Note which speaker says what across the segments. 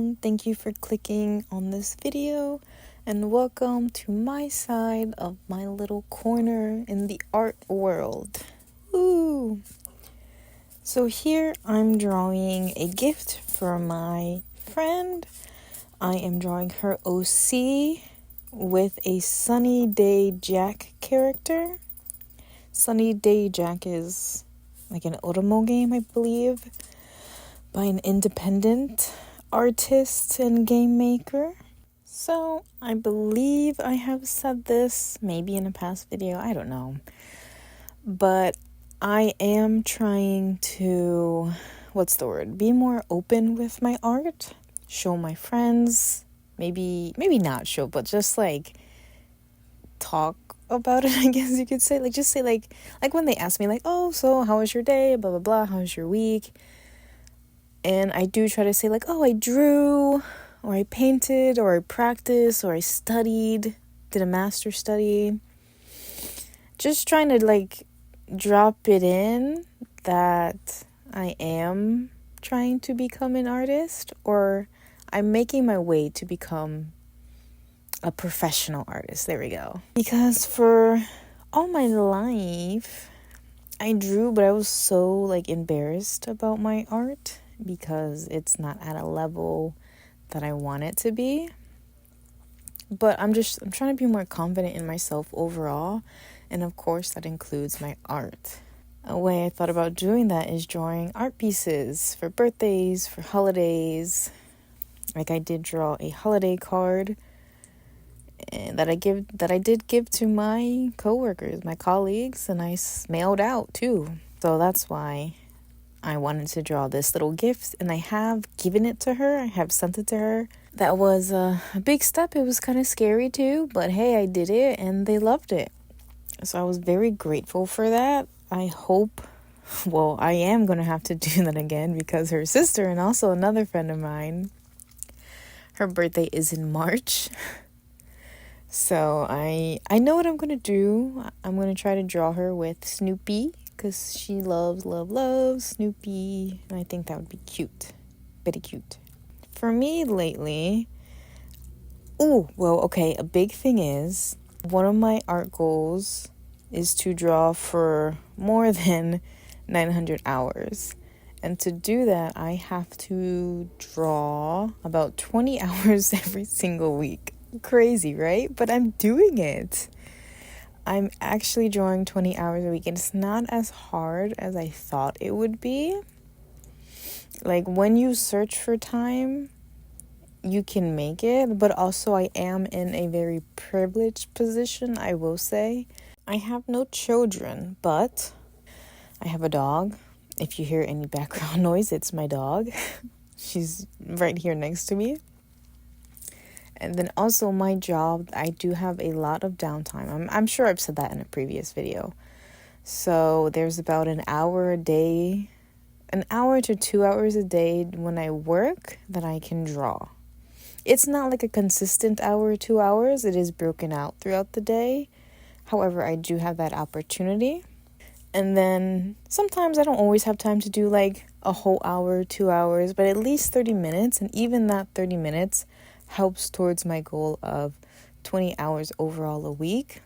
Speaker 1: everyone. Thank you for clicking on this video and welcome to my side of my little corner in the art world. Woo! So here I'm drawing a gift for my friend. I am drawing her OC with a Sunny Day Jack character. Sunny Day Jack is like an Otomo game, I believe, by an independent artist and game maker. So I believe I have said this maybe in a past video, I don't know. But I am trying to, be more open with my art, show my friends, maybe not show, but just like talk about it, I guess you could say. Like just say like when they ask me like, oh, so how was your day, blah blah blah, how was your week? And I do try to say like, oh, I drew, or I painted, or I practiced, or I studied, did a master study. Just trying to like drop it in that I am trying to become an artist, or I'm making my way to become a professional artist. There we go. Because for all my life, I drew, but I was so like embarrassed about my art because it's not at a level that I want it to be. But I'm trying to be more confident in myself overall, and of course that includes my art. A way I thought about doing that is drawing art pieces for birthdays, for holidays. Like I did draw a holiday card and that I did give to my coworkers, my colleagues, and I mailed out too. So that's why I wanted to draw this little gift, and I have given it to her. I have sent it to her. That was a big step. It was kind of scary too, but hey, I did it and they loved it. So I was very grateful for that. I am going to have to do that again because her sister and also another friend of mine, her birthday is in March. So I know what I'm going to do. I'm going to try to draw her with Snoopy because she loves Snoopy. And I think that would be cute. Very cute. For me lately, a big thing is, one of my art goals is to draw for more than 900 hours. And to do that, I have to draw about 20 hours every single week. Crazy, right? But I'm doing it. I'm actually drawing 20 hours a week, and it's not as hard as I thought it would be. Like when you search for time, you can make it, but also I am in a very privileged position, I will say. I have no children, but I have a dog. If you hear any background noise, it's my dog. She's right here next to me. And then also my job, I do have a lot of downtime. I'm sure I've said that in a previous video. So there's about an hour to 2 hours a day when I work that I can draw. It's not like a consistent hour or 2 hours. It is broken out throughout the day. However, I do have that opportunity. And then sometimes I don't always have time to do like a whole hour, 2 hours, but at least 30 minutes. And even that 30 minutes helps towards my goal of 20 hours overall a week,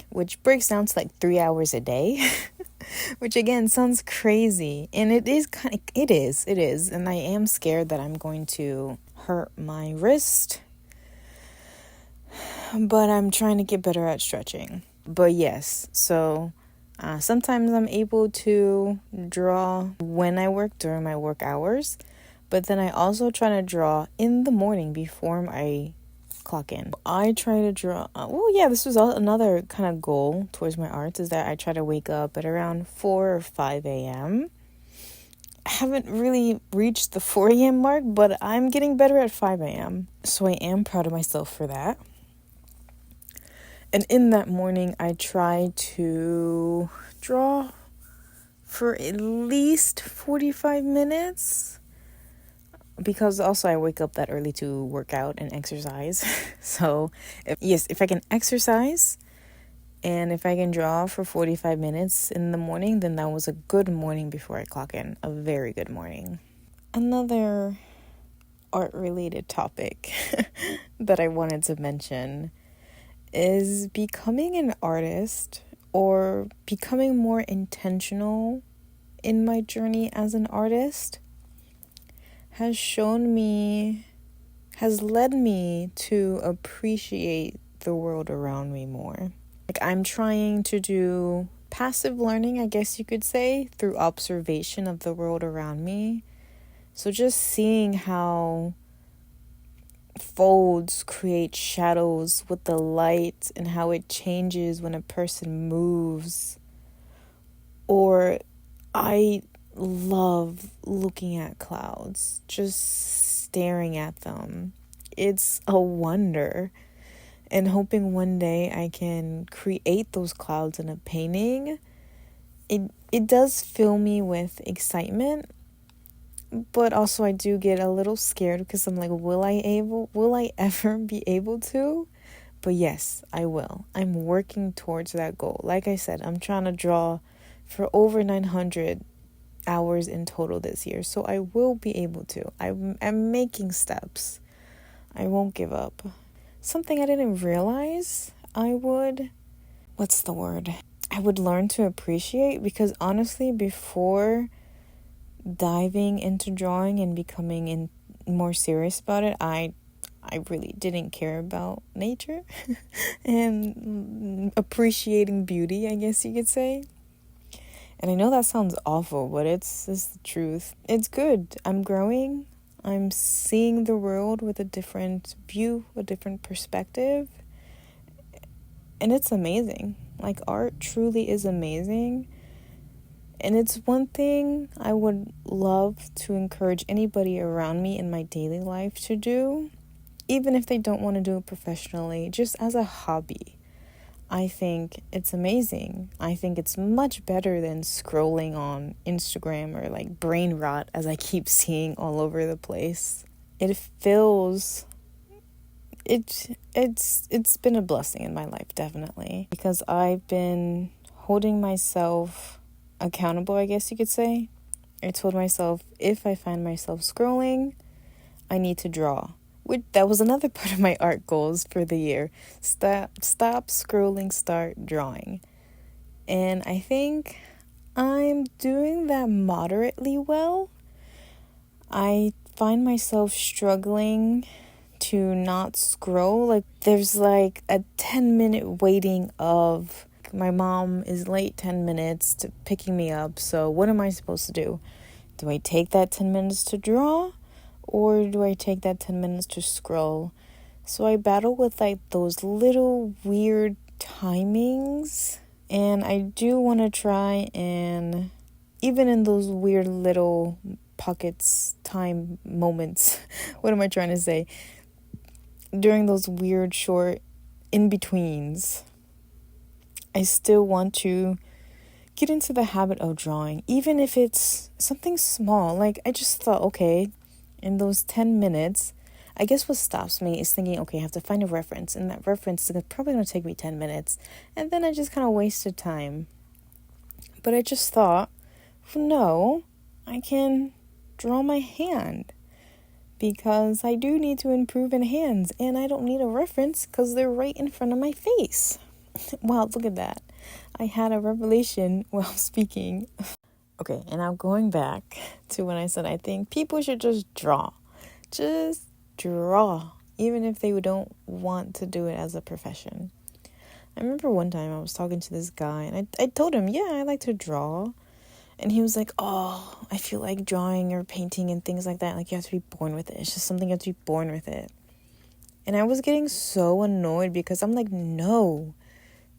Speaker 1: which breaks down to like 3 hours a day, which again sounds crazy. And it is. And I am scared that I'm going to hurt my wrist, but I'm trying to get better at stretching. But yes, so sometimes I'm able to draw when I work during my work hours, but then I also try to draw in the morning before I clock in. I try to draw, this was another kind of goal towards my arts, is that I try to wake up at around 4 or 5 a.m. I haven't really reached the 4 a.m. mark, but I'm getting better at 5 a.m. So I am proud of myself for that. And in that morning, I try to draw for at least 45 minutes. Because also I wake up that early to work out and exercise. So if I can exercise and if I can draw for 45 minutes in the morning, then that was a good morning before I clock in. A very good morning. Another art-related topic that I wanted to mention is becoming an artist or becoming more intentional in my journey as an artist has led me to appreciate the world around me more. Like, I'm trying to do passive learning, I guess you could say, through observation of the world around me. So just seeing how folds create shadows with the light and how it changes when a person moves. Or I love looking at clouds, just staring at them. It's a wonder. And hoping one day I can create those clouds in a painting. It does fill me with excitement, but also I do get a little scared because I'm like, will I ever be able to? But yes, I will. I'm working towards that goal. Like I said, I'm trying to draw for over 900 hours in total this year, so I will be able to. I'm making steps. I won't give up. Something I didn't realize I would learn to appreciate, because honestly, before diving into drawing and becoming more serious about it, I really didn't care about nature and appreciating beauty, I guess you could say. And I know that sounds awful, but it's the truth. It's good. I'm growing. I'm seeing the world with a different view, a different perspective. And it's amazing. Like, art truly is amazing. And it's one thing I would love to encourage anybody around me in my daily life to do, even if they don't want to do it professionally, just as a hobby. I think it's amazing. I think it's much better than scrolling on Instagram or like brain rot, as I keep seeing all over the place. It's been a blessing in my life, definitely, because I've been holding myself accountable, I guess you could say. I told myself, if I find myself scrolling, I need to draw. That was another part of my art goals for the year. Stop scrolling, start drawing. And I think I'm doing that moderately well. I find myself struggling to not scroll. Like, there's like a 10-minute waiting of my mom is late 10 minutes to picking me up. So what am I supposed to do? Do I take that 10 minutes to draw? Or do I take that 10 minutes to scroll? So I battle with like those little weird timings. And I do want to try and, even in those weird little pockets, time moments, what am I trying to say? During those weird short in-betweens, I still want to get into the habit of drawing, even if it's something small. Like, I just thought, okay, in those 10 minutes, I guess what stops me is thinking, okay, I have to find a reference, and that reference is probably going to take me 10 minutes, and then I just kind of wasted time. But I just thought, no, I can draw my hand, because I do need to improve in hands, and I don't need a reference because they're right in front of my face. Wow, look at that. I had a revelation while speaking. Okay, and now going back to when I said I think people should just draw. Just draw, even if they don't want to do it as a profession. I remember one time I was talking to this guy, and I told him, yeah, I like to draw. And he was like, oh, I feel like drawing or painting and things like that, like, you have to be born with it. It's just something you have to be born with it. And I was getting so annoyed, because I'm like, no.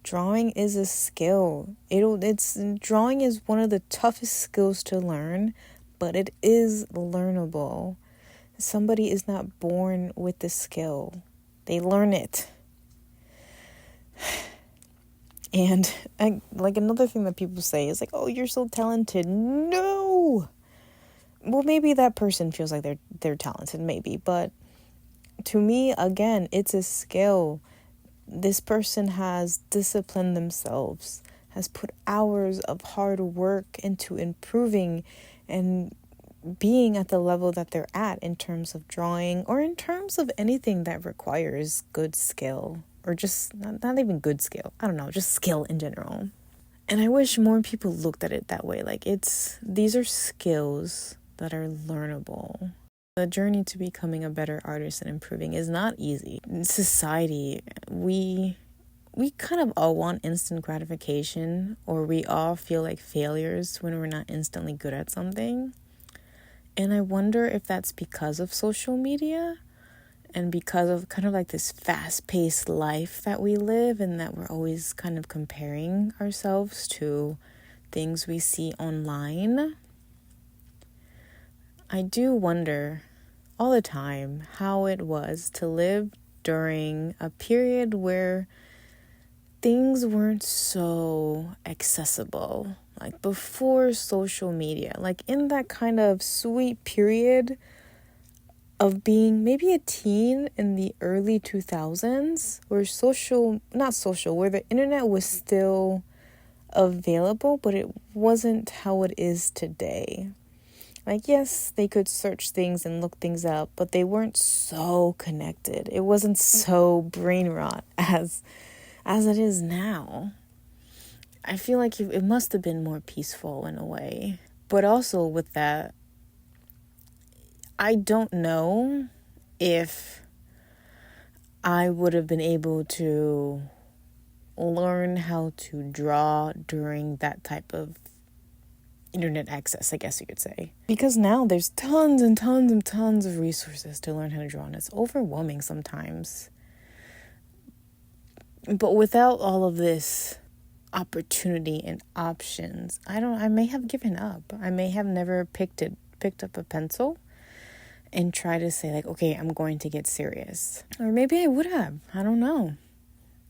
Speaker 1: Drawing is a skill. Drawing is one of the toughest skills to learn, but it is learnable. Somebody is not born with the skill. They learn it. And like another thing that people say is like, oh, you're so talented. No. Well, maybe that person feels like they're talented, maybe, but to me, again, it's a skill. This person has disciplined themselves, has put hours of hard work into improving and being at the level that they're at in terms of drawing or in terms of anything that requires good skill, or just not even good skill. I don't know, just skill in general. And I wish more people looked at it that way. Like, these are skills that are learnable. The journey to becoming a better artist and improving is not easy. In society, we kind of all want instant gratification, or we all feel like failures when we're not instantly good at something. And I wonder if that's because of social media and because of kind of like this fast-paced life that we live, and that we're always kind of comparing ourselves to things we see online. I do wonder all the time how it was to live during a period where things weren't so accessible, like before social media, like in that kind of sweet period of being maybe a teen in the early 2000s, where where the internet was still available, but it wasn't how it is today. Like, yes, they could search things and look things up, but they weren't so connected. It wasn't so brain rot as it is now. I feel like it must have been more peaceful in a way. But also with that, I don't know if I would have been able to learn how to draw during that type of internet access, I guess you could say. Because now there's tons and tons and tons of resources to learn how to draw, and it's overwhelming sometimes. But without all of this opportunity and options, I may have given up. I may have never picked up a pencil and try to say, like, okay, I'm going to get serious. Or maybe I would have. I don't know.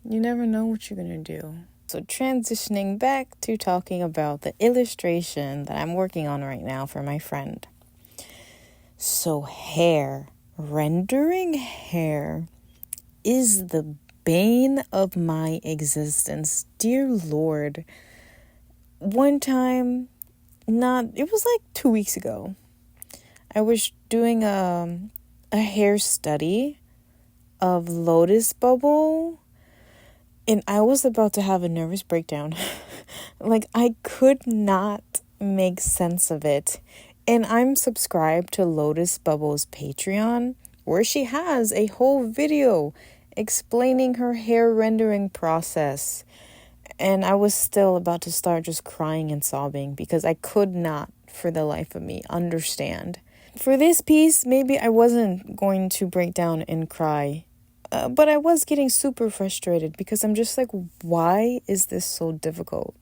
Speaker 1: You never know what you're going to do. So transitioning back to talking about the illustration that I'm working on right now for my friend. So rendering hair is the bane of my existence. Dear Lord. One time, it was like 2 weeks ago, I was doing a hair study of Lotus Bubble, and I was about to have a nervous breakdown. Like, I could not make sense of it. And I'm subscribed to Lotus Bubble's Patreon, where she has a whole video explaining her hair rendering process. And I was still about to start just crying and sobbing because I could not, for the life of me, understand. For this piece, maybe I wasn't going to break down and cry, but I was getting super frustrated because I'm just like, why is this so difficult?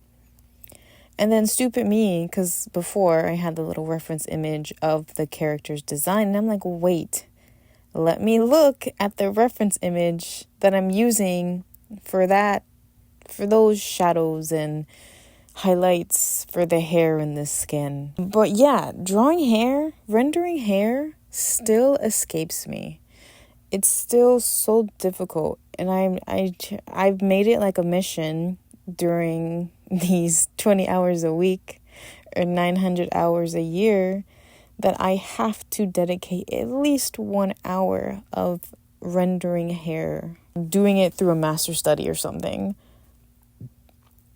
Speaker 1: And then stupid me, because before I had the little reference image of the character's design, and I'm like, wait, let me look at the reference image that I'm using for those shadows and highlights for the hair and the skin. But yeah, rendering hair still escapes me. It's still so difficult, and I've made it like a mission during these 20 hours a week or 900 hours a year that I have to dedicate at least 1 hour of rendering hair, doing it through a master study or something.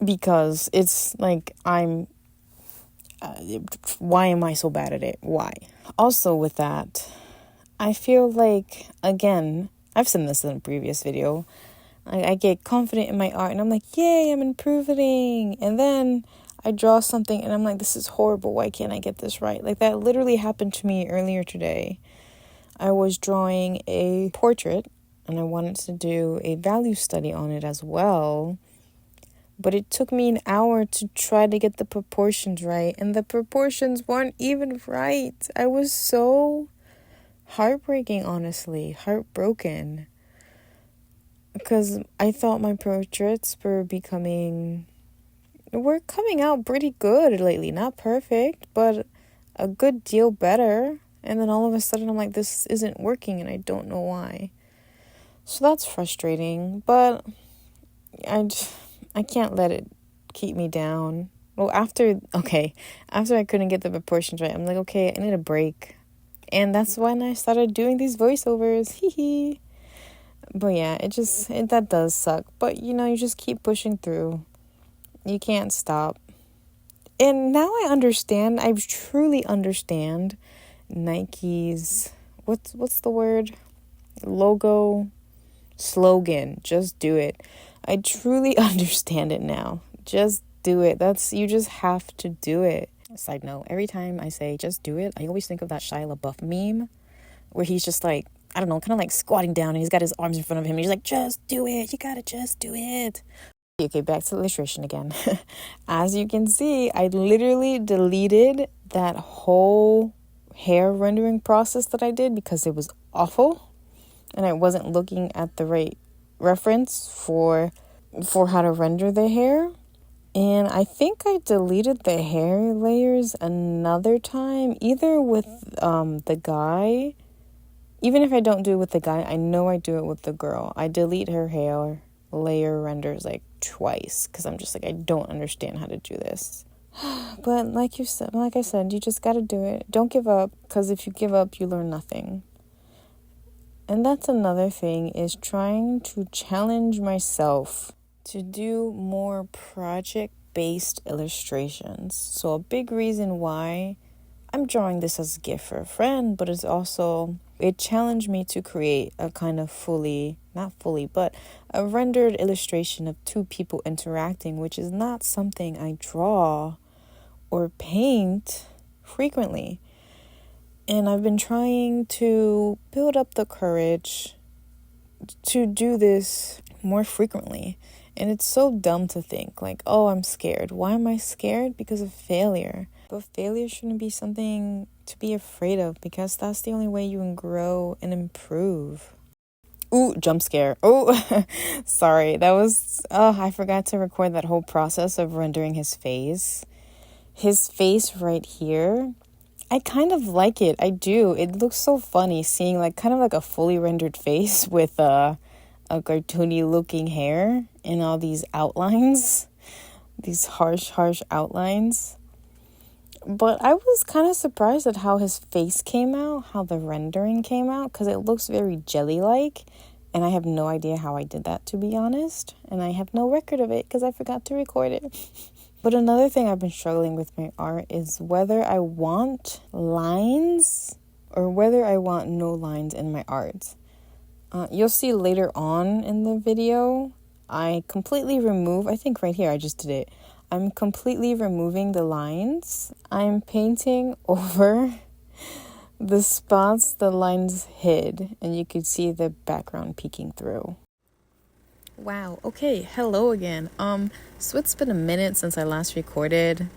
Speaker 1: Because it's like why am I so bad at it? Why? Also with that, I feel like, again, I've said this in a previous video, I get confident in my art and I'm like, yay, I'm improving. And then I draw something and I'm like, this is horrible. Why can't I get this right? Like, that literally happened to me earlier today. I was drawing a portrait and I wanted to do a value study on it as well. But it took me an hour to try to get the proportions right. And the proportions weren't even right. I was so heartbroken. Because I thought my portraits were coming out pretty good lately. Not perfect, but a good deal better. And then all of a sudden I'm like, this isn't working and I don't know why. So that's frustrating. But I can't let it keep me down. Well, after I couldn't get the proportions right, I'm like, okay, I need a break. And that's when I started doing these voiceovers. Hee hee. But yeah, that does suck. But you just keep pushing through. You can't stop. And now I understand. I truly understand Nike's what's the word? Logo, slogan. Just do it. I truly understand it now. Just do it. You just have to do it. Side note, every time I say just do it, I always think of that Shia LaBeouf meme where he's just like, I don't know, kind of like squatting down and he's got his arms in front of him. And he's like, just do it. You gotta just do it. Okay, back to the illustration again. As you can see, I literally deleted that whole hair rendering process that I did because it was awful and I wasn't looking at the right reference for how to render the hair. And I think I deleted the hair layers another time, either with the guy. Even if I don't do it with the guy, I know I do it with the girl. I delete her hair layer renders like twice because I'm just like, I don't understand how to do this. But like I said, you just got to do it. Don't give up, because if you give up, you learn nothing. And that's another thing, is trying to challenge myself to do more project-based illustrations. So a big reason why I'm drawing this as a gift for a friend, but it challenged me to create a kind of but a rendered illustration of two people interacting, which is not something I draw or paint frequently. And I've been trying to build up the courage to do this more frequently. And it's so dumb to think like, oh, I'm scared. Why am I scared? Because of failure. But failure shouldn't be something to be afraid of, because that's the only way you can grow and improve. Ooh, jump scare. Oh, sorry. I forgot to record that whole process of rendering his face. His face right here, I kind of like it. I do. It looks so funny seeing like kind of like a fully rendered face with a cartoony looking hair and all these outlines, these harsh outlines. But I was kind of surprised at how his face came out, how the rendering came out, because it looks very jelly-like, and I have no idea how I did that, to be honest, and I have no record of it because I forgot to record it. But another thing I've been struggling with my art is whether I want lines or whether I want no lines in my art. You'll see later on in the video, I completely remove, I think right here I just did it. I'm completely removing the lines. I'm painting over the spots the lines hid, and you could see the background peeking through. Wow, okay, hello again. So it's been a minute since I last recorded.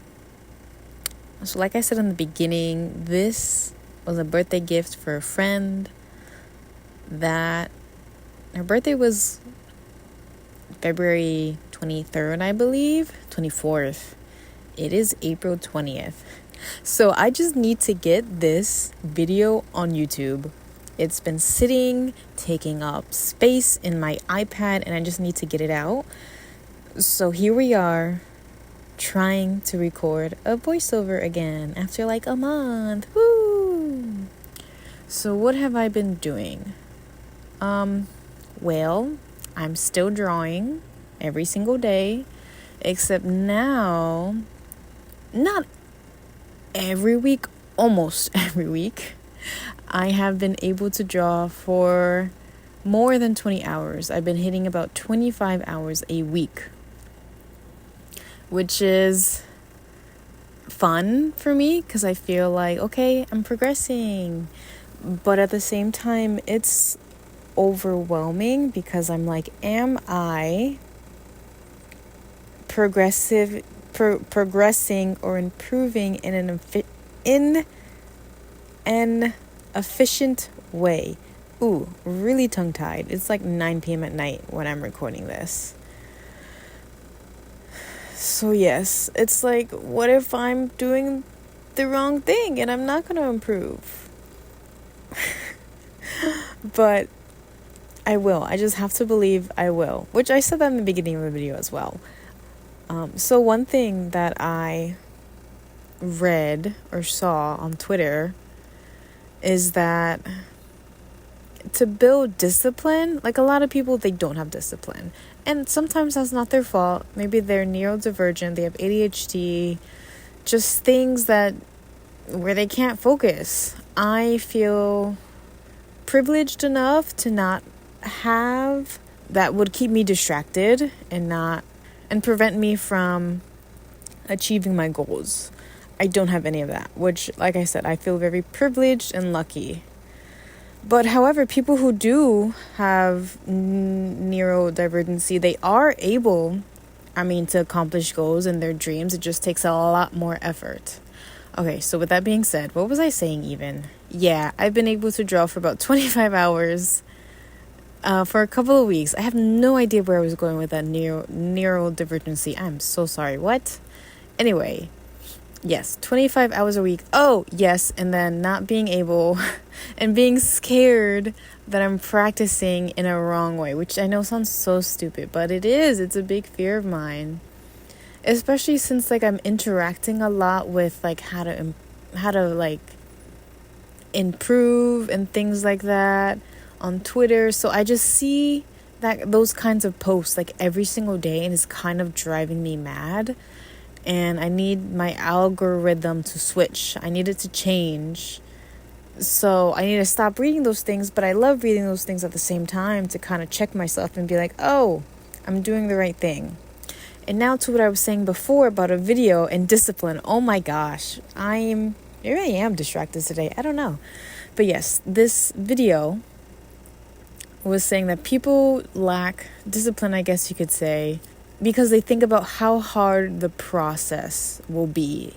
Speaker 1: So like I said in the beginning, this was a birthday gift for a friend that her birthday was February 23rd, I believe, 24th. It is April 20th. So I just need to get this video on YouTube. It's been sitting, taking up space in my iPad, and I just need to get it out. So here we are, trying to record a voiceover again after like a month. Woo! So what have I been doing? Well, I'm still drawing every single day, except now, not every week, almost every week, I have been able to draw for more than 20 hours. I've been hitting about 25 hours a week, which is fun for me because I feel like, okay, I'm progressing. But at the same time, it's overwhelming because I'm like, am I progressing or improving in an efficient way? Ooh, really tongue-tied. It's like 9 p.m. at night when I'm recording this. So yes, it's like, what if I'm doing the wrong thing and I'm not going to improve? But I will. I just have to believe I will. Which I said that in the beginning of the video as well. So one thing that I read or saw on Twitter is that to build discipline, like a lot of people, they don't have discipline. And sometimes that's not their fault. Maybe they're neurodivergent, they have ADHD, just things that where they can't focus. I feel privileged enough to not have that would keep me distracted and prevent me from achieving my goals. I don't have any of that, which, like I said, I feel very privileged and lucky. But however, people who do have neurodivergency, they are able, to accomplish goals and their dreams. It just takes a lot more effort. Okay, so with that being said, what was I saying even? Yeah, I've been able to draw for about 25 hours for a couple of weeks. I have no idea where I was going with that neurodivergency. I'm so sorry. What? Anyway, yes, 25 hours a week. Oh, yes, and then not being able and being scared that I'm practicing in a wrong way, which I know sounds so stupid, but it is. It's a big fear of mine. Especially since I'm interacting a lot with how to improve and things like that on Twitter. So I just see those kinds of posts every single day, and it's kind of driving me mad. And I need my algorithm to switch. I need it to change. So I need to stop reading those things, but I love reading those things at the same time to kind of check myself and be like, oh, I'm doing the right thing. And now to what I was saying before about a video and discipline. Oh my gosh, maybe I am distracted today. I don't know. But yes, this video was saying that people lack discipline, I guess you could say, because they think about how hard the process will be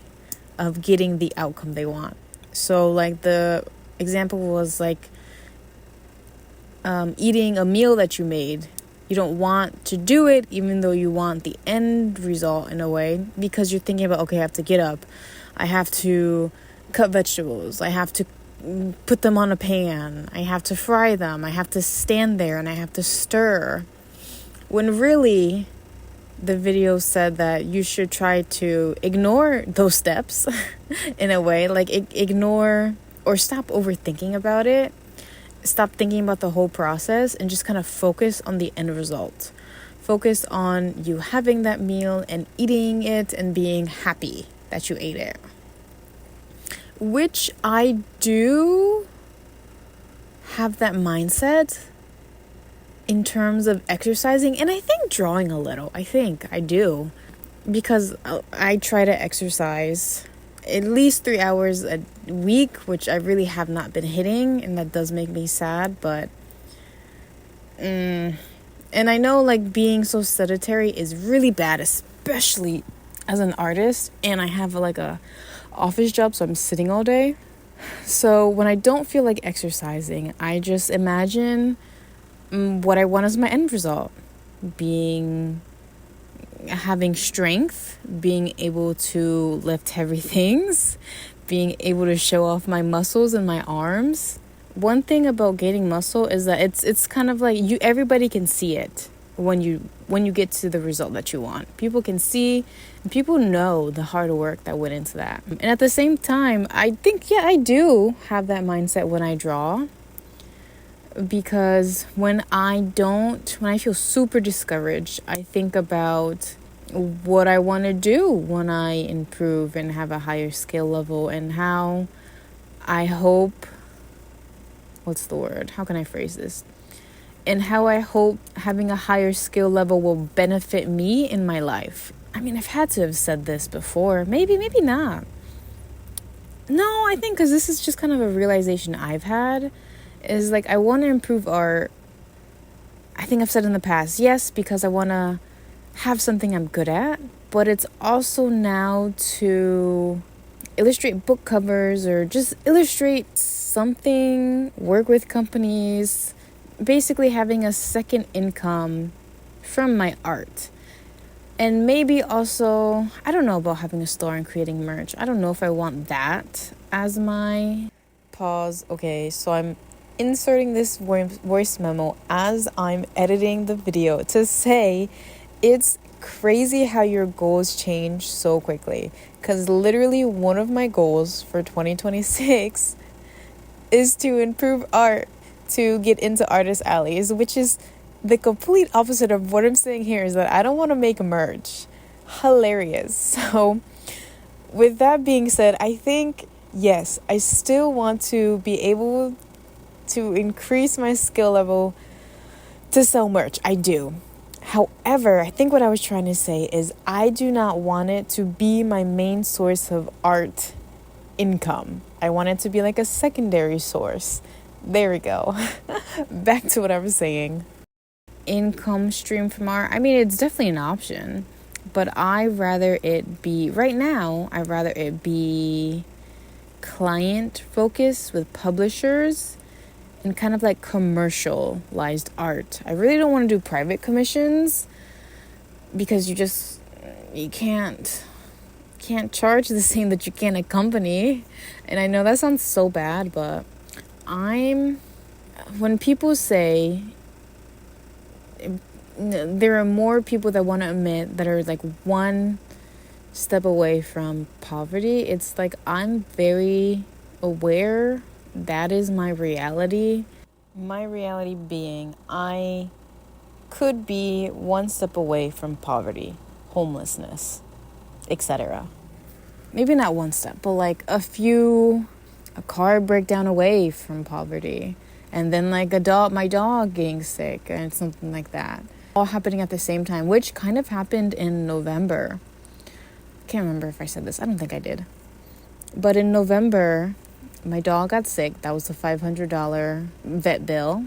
Speaker 1: of getting the outcome they want. So the example was eating a meal that you made. You don't want to do it even though you want the end result in a way, because you're thinking about, okay, I have to get up. I have to cut vegetables. I have to put them on a pan. I have to fry them. I have to stand there and I have to stir. When really the video said that you should try to ignore those steps in a way, ignore or stop overthinking about it. Stop thinking about the whole process and just kind of focus on the end result. Focus on you having that meal and eating it and being happy that you ate it. Which I do have that mindset in terms of exercising, and I think drawing a little. I think I do, because I try to exercise at least 3 hours a week, which I really have not been hitting, and that does make me sad. But and I know being so sedentary is really bad, especially as an artist, and I have a office job, so I'm sitting all day. So when I don't feel like exercising, I just imagine what I want as my end result, having strength, being able to lift heavy things, being able to show off my muscles and my arms. One thing about gaining muscle is that it's kind of everybody can see it when you get to the result that you want. People can see, and people know the hard work that went into that. And at the same time, I think, I do have that mindset when I draw. Because when I feel super discouraged, I think about what I want to do when I improve and have a higher skill level, and how I hope, how can I phrase this? And how I hope having a higher skill level will benefit me in my life. I've had to have said this before. Maybe not. No, I think because this is just kind of a realization I've had. Is I want to improve art. I think I've said in the past, yes, because I want to have something I'm good at, but it's also now to illustrate book covers or just illustrate something, work with companies, basically having a second income from my art. And maybe also, I don't know about having a store and creating merch. I don't know if I want that as my pause. Okay, so I'm inserting this voice memo as I'm editing the video to say it's crazy how your goals change so quickly. Because literally one of my goals for 2026 is to improve art, to get into artist alleys, which is the complete opposite of what I'm saying here, is that I don't want to make merch. Hilarious. So with that being said, I think, yes, I still want to be able to increase my skill level to sell merch. I do. However, I think what I was trying to say is I do not want it to be my main source of art income. I want it to be like a secondary source. There we go. Back to what I was saying. Income stream from art. I mean, it's definitely an option, but I'd rather it be, right now, I'd rather it be client focused with publishers and kind of like commercialized art. I really don't want to do private commissions because you can't charge the same that you can a company. And I know that sounds so bad, but when people say, there are more people that want to admit that are like one step away from poverty. It's like I'm very aware that is my reality. My reality being I could be one step away from poverty, homelessness, etc. Maybe not one step, but like a car breakdown away from poverty. And then like my dog getting sick and something like that. All happening at the same time, which kind of happened in November. Can't remember if I said this. I don't think I did. But in November, my dog got sick. That was a $500 vet bill.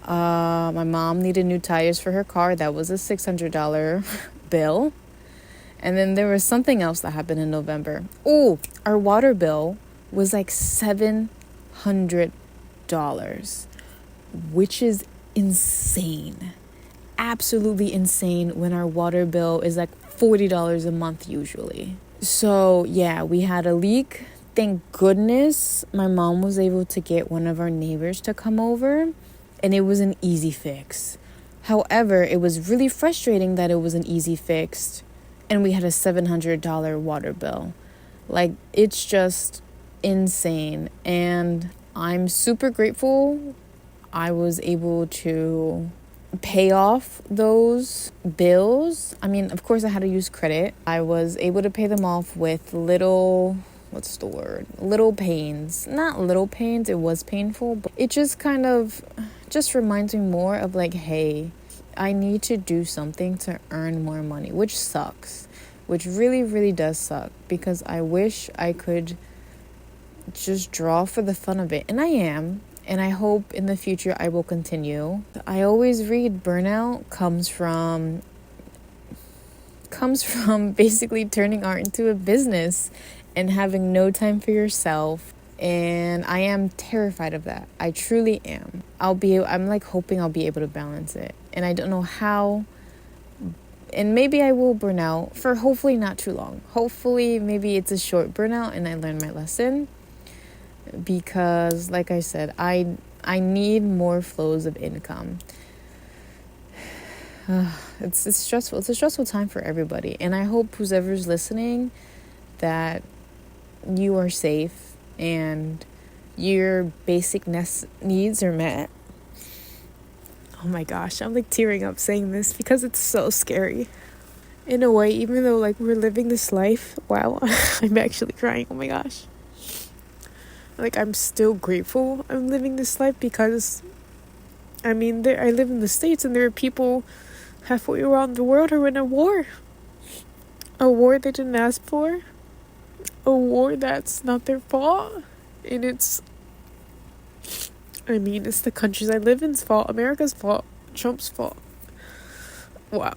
Speaker 1: My mom needed new tires for her car. That was a $600 bill. And then there was something else that happened in November. Oh, our water bill was like $700, which is insane. Absolutely insane when our water bill is like $40 a month usually. So yeah, we had a leak. Thank goodness my mom was able to get one of our neighbors to come over, and it was an easy fix. However, it was really frustrating that it was an easy fix and we had a $700 water bill. Like, it's just insane. And I'm super grateful I was able to pay off those bills. I mean, of course I had to use credit. I was able to pay them off with little pains. Not little pains, it was painful, but it just kind of just reminds me more of like, hey, I need to do something to earn more money, which sucks, which really, really does suck, because I wish I could just draw for the fun of it. And I am. And I hope in the future I will continue. I always read burnout comes from basically turning art into a business and having no time for yourself. And I am terrified of that. I truly am. I'm like hoping I'll be able to balance it. And I don't know how. And maybe I will burn out for hopefully not too long. Hopefully maybe it's a short burnout and I learn my lesson. Because like I said, I need more flows of income. It's stressful. It's a stressful time for everybody. And I hope whoever's listening that you are safe and your basic needs are met. Oh my gosh, I'm like tearing up saying this because it's so scary. In a way, even though like we're living this life, wow, I'm actually crying. Oh my gosh. Like, I'm still grateful I'm living this life because, I mean, I live in the States and there are people halfway around the world who are in a war. A war they didn't ask for. A war that's not their fault. And it's the countries I live in's fault. America's fault. Trump's fault. Wow.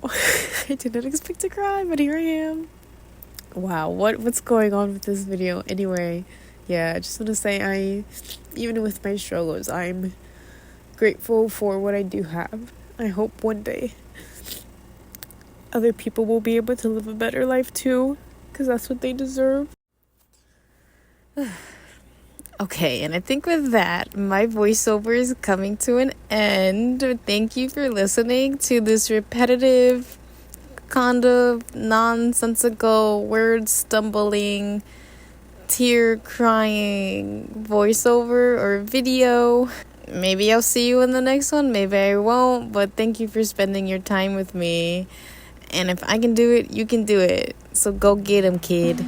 Speaker 1: I did not expect to cry, but here I am. Wow, what's going on with this video? Anyway, yeah, I just want to say even with my struggles, I'm grateful for what I do have. I hope one day other people will be able to live a better life too, because that's what they deserve. Okay, and I think with that, my voiceover is coming to an end. Thank you for listening to this repetitive kind of nonsensical, word stumbling, tear crying voiceover or video. Maybe I'll see you in the next one, maybe I won't, but thank you for spending your time with me. And if I can do it, you can do it. So go get 'em, kid.